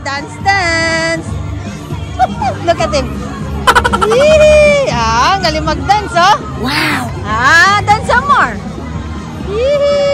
Dance, dance. Look at him. Yee! Ang galing mag-dance, oh. Wow. Dance some more. Yee!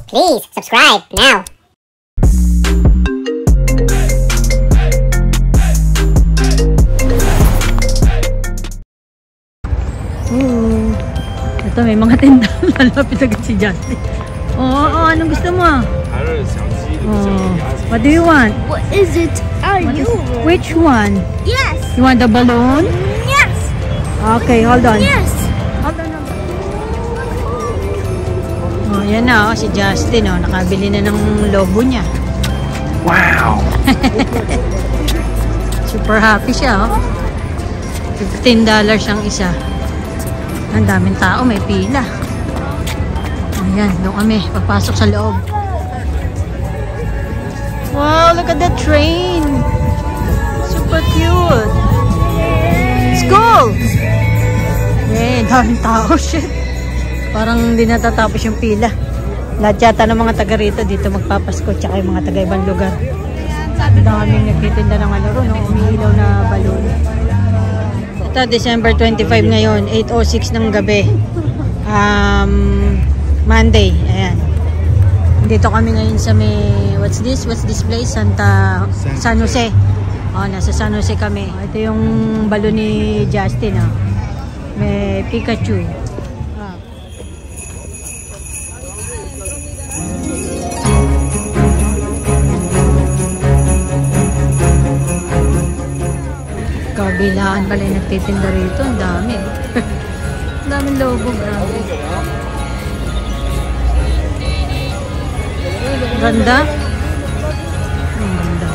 Please subscribe now. Ito may mga tindahan. Malapit agad si Justin. Anong gusto mo? What do you want? What is it? Which one? Yes. You want the balloon? Yes. Okay, hold on. Yes. Hold on. Yan na, si Justin, nakabili na ng lobo niya. Wow! Super happy siya, $15 ang isa. Ang daming tao, may pila. Ayan, doon kami, papasok sa loob. Wow, look at the train! Super cute! School! Daming tao, shit! Parang hindi natatapos yung pila. Lahat yata ng mga taga rito dito magpapasko, tsaka yung mga taga ibang lugar. Ang daming nagtitinda ng umiilaw na balon. Ito, December 25 ngayon, 8:06 ng gabi. Monday, ayan. Dito kami ngayon sa may, what's this place? San Jose. Nasa San Jose kami. Ito yung balon ni Justin, may Pikachu. Kabilaan pala yung nagtitinda rito. Ang dami. Ang daming lobo, grabe. Ganda. Ang ganda.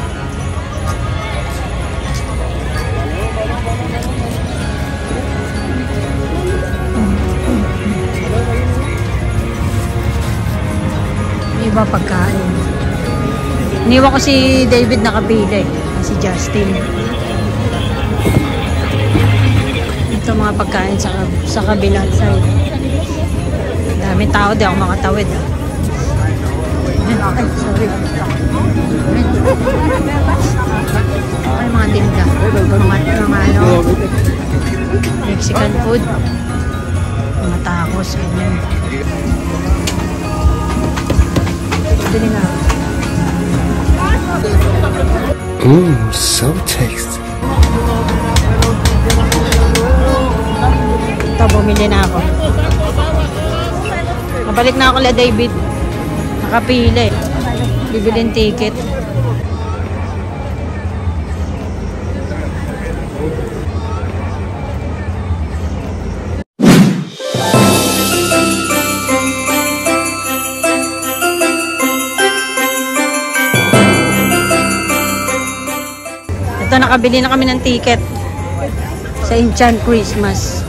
Iba pagkain. Iniwan ko si David nakapili. Si Justin. Ito mga pagkain sa kabilang side. Daming tao, di ako makatawid. Ay, sorry. Ay, mga tinda. Mga Mexican food. Mga tacos, ganyan. Bili nga. So tasty. Ito, bumili na ako. Nabalik na ako la David. Nakapili. Bibilin ticket. Ito, nakabili na kami ng ticket sa Enchant Christmas.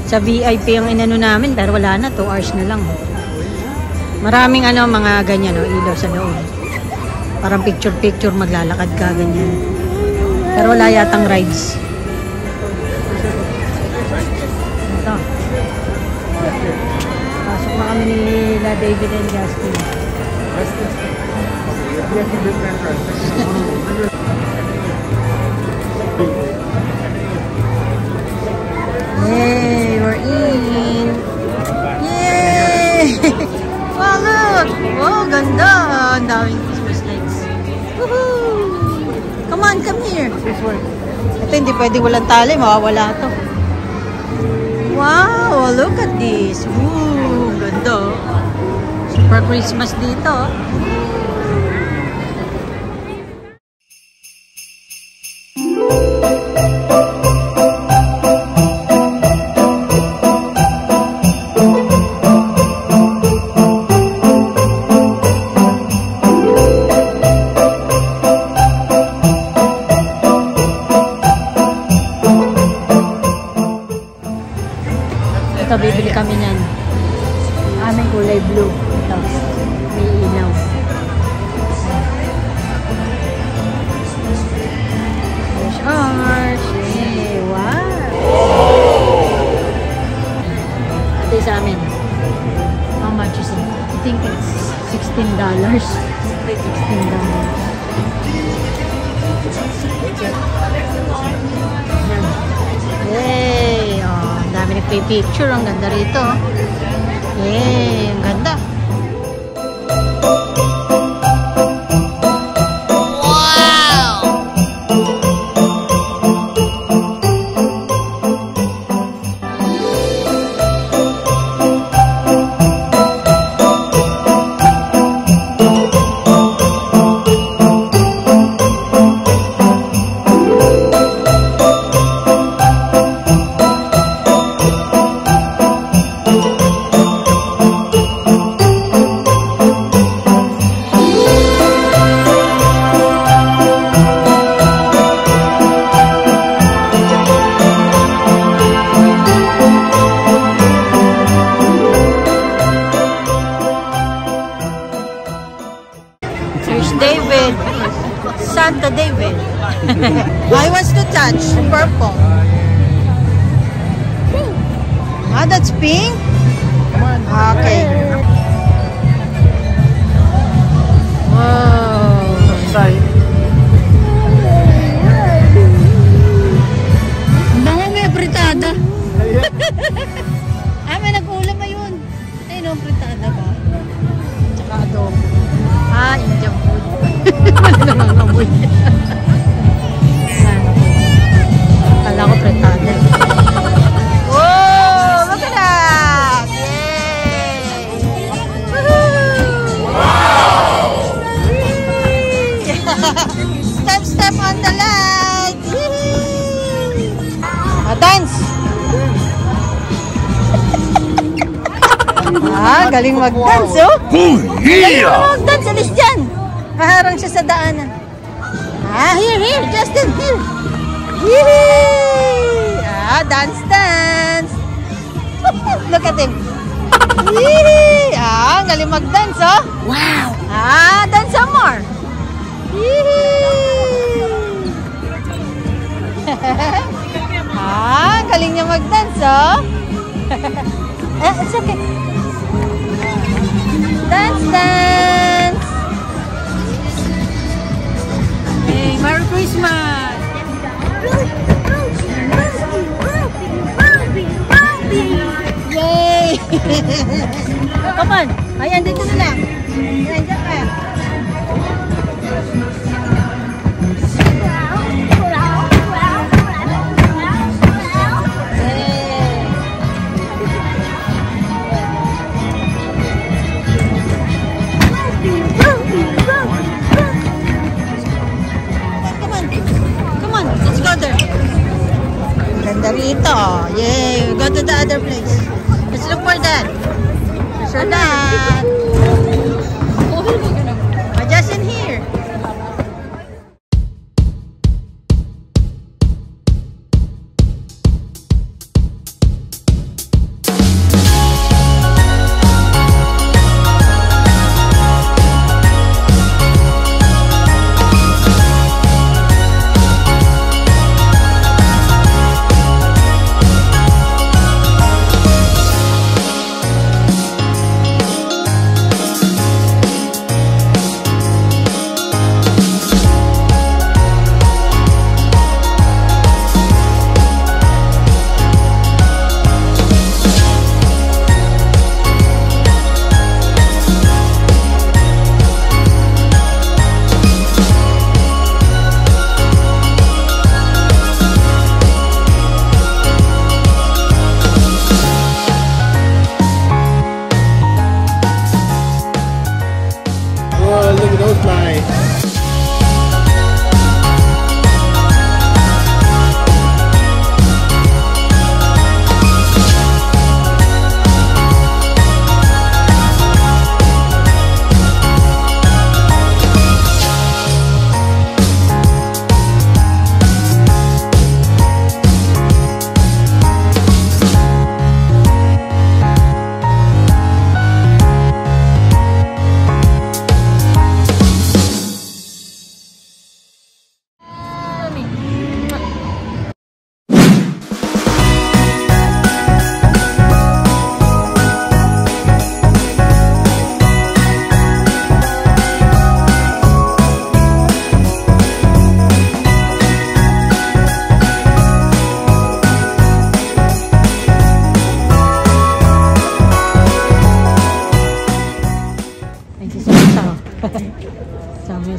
Sa VIP ang inano namin, pero wala na, 2 hours na lang. Maraming mga ganyan, ilaw sa loob. Parang picture-picture, maglalakad ka, ganyan. Pero wala yatang rides. Ito. Pasok na kami nila David and Justin. Yay, we're in. Yay! Wow, look! Wow, ganda! Ang daming Christmas lights. Woohoo! Come on, come here. Ito, hindi pwedeng walang tali. Mawawala to. Wow, look at this. Woo, ganda. Super Christmas dito. Ito, bibili kami niyan. Aming kulay blue. Ito. May ilaw. Fresh orange. Yay! Wow! Ito sa amin. How much is it? I think it's $16. $16. Yay! Oh, ang dami nagpipicture. Ang ganda rito. Yay! Ang ganda. David, Santa David. I want to touch purple. Ah, that's pink? Okay. Wow. Sorry. Bango, may apritada. Ah, may nag-ulam ayun. Ay, no, apritada ba? Tsaka adobo. Ah, Indian food. Wala nangangamoy. Kala ko pretade. Oh, look at that! Yay! Wow! Step on the light! Dance! Ah, galing mag-dance, oh! Oh, Galing mag-dance, alis dyan! Haharang siya sa daanan. Ah, here, Justin, here! Yee! Ah, dance! Look at him! Yee! Ah, galing mag-dance, oh! Wow! Ah, dance some more! Yee! Ah, galing niya mag-dance, oh! It's okay. Dance! Hey, Merry Christmas! Yay! Come on! Ayan, dito na lang. Ayan, dyan ka. Ganda rito. Yay! We go to the other place. Let's look for that. There's your dad. Just in here.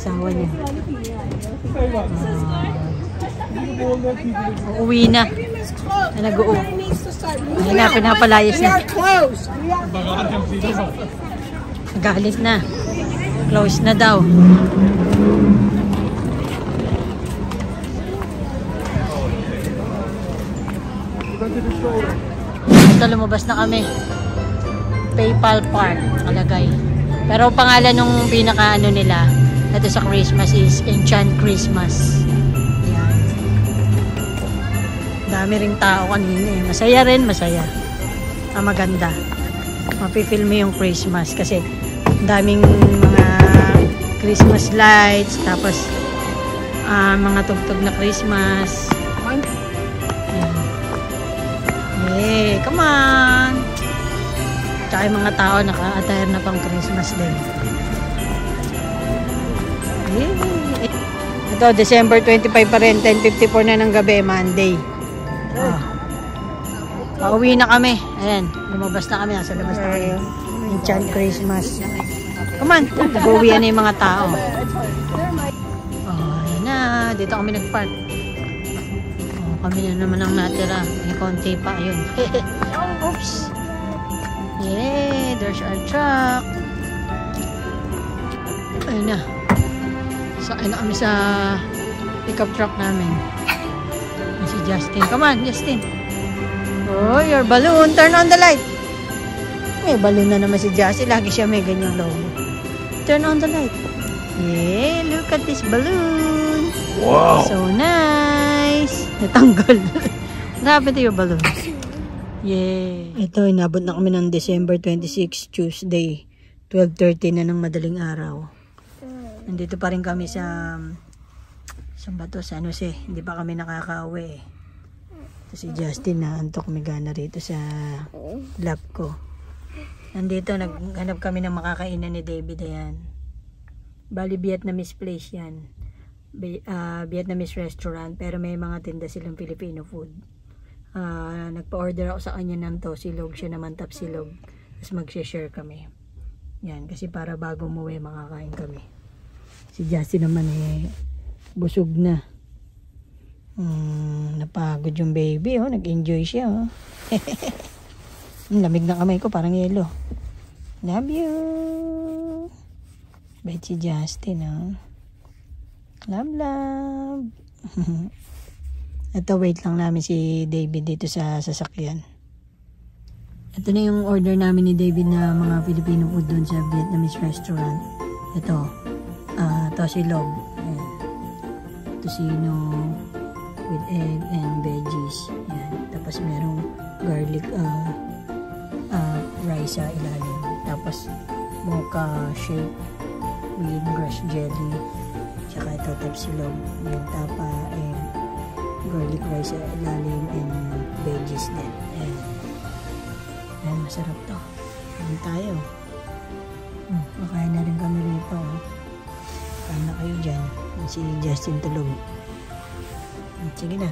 asawa niya. Uuwi na. Nag-uwi. Ayun na, pinapalayas na. Galit na. Close na daw. Ito, lumabas na kami. PayPal Park nakalagay. Pero pangalan nung pinaka ano nila ito sa Christmas is Enchant Christmas. Yan. Dami ring tao kanina eh. Masaya rin, masaya. Maganda. Mapifeel mo yung Christmas kasi daming mga Christmas lights, tapos mga tugtog na Christmas. Yan. Hey, come on! Tsaka yung mga tao naka-attire na pang Christmas din. Ito, December 25 pa rin. 10:54 na ng gabi, Monday. Pauwi na kami. Ayan, lumabas na kami. Nasa labas na kami. Enchant Christmas. Come on, nag-uwian na yung mga tao. Ayan na. Dito kami nag-park. Kami na naman ang natira. May konti pa. Ayun. Oops. Yeah, there's our truck. Ayun na. Sakay na kami sa pickup truck namin. Si Justin. Come on, Justin. Oh, your balloon. Turn on the light. May balloon na naman si Justin. Lagi siya may ganyang logo. Turn on the light. Yeah, look at this balloon. Wow. So nice. Natanggal. What happened to your balloon? Yeah. Ito, inabot na kami ng December 26, Tuesday. 12:30 na ng madaling araw. Nandito pa rin kami sa bato, sa San Jose. Hindi pa kami nakaka-uwi. Ito si Justin na antok may gana rito sa lap ko. Nandito, naghanap kami ng makakainan ni David. Ayan. Bali, Vietnamese place yan. Vietnamese restaurant. Pero may mga tinda silang Filipino food. Nagpa-order ako sa kanya ng tosilog. Siya naman tapsilog. Tapos mag-share kami. Yan, kasi para bago umuwi makakain kami. Si Justin naman busog na. Napagod yung baby. Nag-enjoy siya. Lamig na kamay ko, parang yelo. Love you. Bait si Justin. Love, love. Ito, wait lang namin si David dito sa sasakyan. Ito na yung order namin ni David na mga Filipino food doon sa Vietnamese restaurant. Ito, tosilog. Tocino with egg and veggies. Yan. Tapos merong garlic rice sa ilalim. Tapos mocha shake with grass jelly. Tsaka ito tapsilog. Yung tapa and garlic rice sa ilalim and veggies din. Ayan. Ayan, masarap to. Ayan tayo. Makain na rin kami rito. Kain na kayo dyan. Si Justin tulog. Sige na.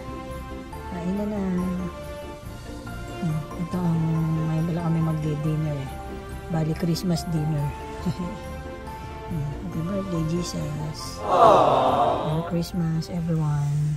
Kain na na. Ito ang may bala kami magdi-dinner. Bali Christmas dinner. Happy birthday, Jesus. Merry Christmas, everyone.